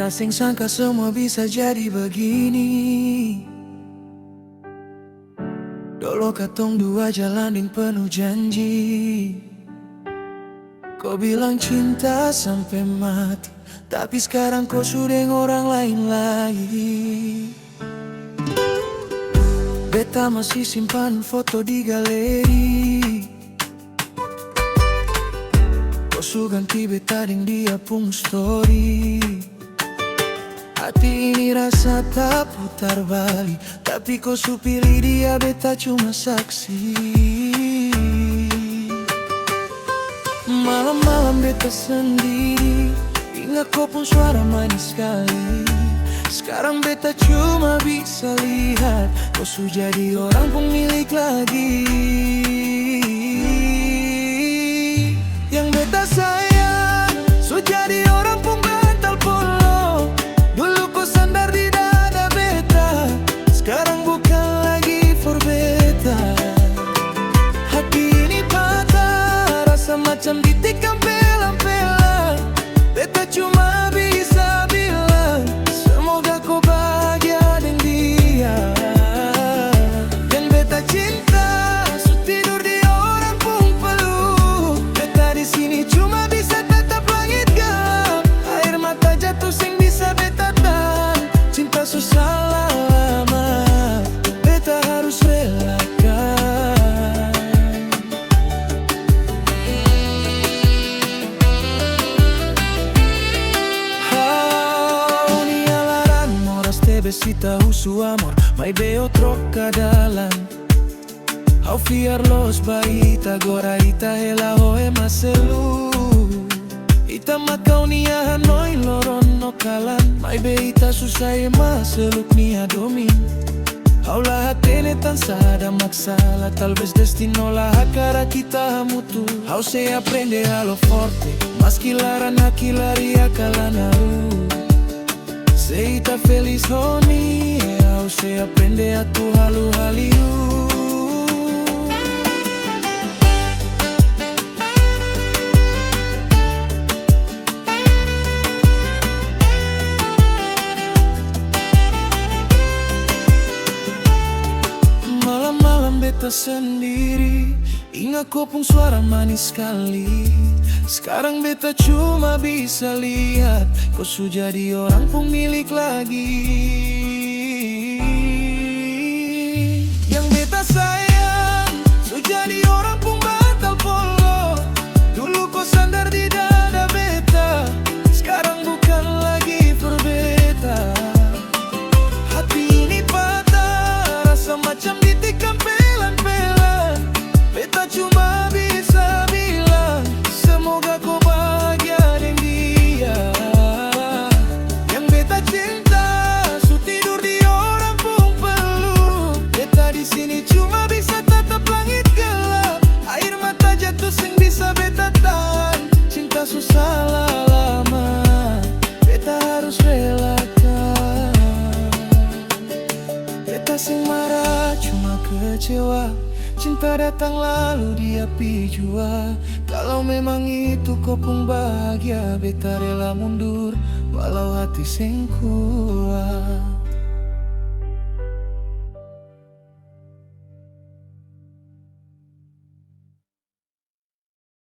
Beta sing sangka semua bisa jadi begini. Dulu katong dua jalanin penuh janji. Kau bilang cinta sampai mati, tapi sekarang kau sudah orang lain lagi. Beta masih simpan foto di galeri. Kau su ganti beta deng dia pung story. Hati ini rasa tak putar balik, tapi kau su pilih dia, beta cuma saksi. Malam-malam beta sendiri, ingat kau pun suara manis sekali. Sekarang beta cuma bisa lihat, kau su jadi orang pemilik lagi. Yang beta sayang, su jadi orang penggantal polo. Dulu kau sandar di dada beta, sekarang bukan lagi for beta. Hati ini patah, rasa macam ditikam pelan-pelan. Beta cuma bisa bilang, semoga kau bahagia dengan dia. Dan beta cinta, su tidur di orang pun peluk. Beta di sini cuma bisa tetap langit gelap. Air mata jatuh sing bisa beta tahan. Cinta susah lama, beta harus relakan. Ni alaran moras te besita su amor, mai veo troca dalan. Ao fiar los baita agora ita ela hoe maselu. Ita makau nia hanoi loron no kalan, mai be ita susah e maseluk nia domin. Ao lahat tene tan sada maksala, talvez destino la cara kita mutu. Ao se aprende a lo forte, mas kilara na kilaria kalanaru. Se ita feliz honi, ao se aprende a tu halu haliu. Beta sendiri, ingat kau pun suara manis sekali. Sekarang beta cuma bisa lihat, kau su jadi orang pemilik lagi. Yang beta sayang, su jadi orang pembatal polo. Dulu kau sandar di dada beta, sekarang bukan lagi for beta. Hati ini patah, rasa macam ditikam pelan-pelan. Beta cuma bisa bilang, semoga kau bahagia dengan dia. Yang beta cinta, su tidur di orang pun peluk. Beta di sini cuma bisa tatap langit gelap. Air mata jatuh sing bisa beta tahan. Cinta susah lama, beta harus relakan. Beta sing marah cuma kecewa, cinta datang lalu dia pi jua. Kalau memang itu kau pun bahagia, beta rela mundur walau hati sing kuat.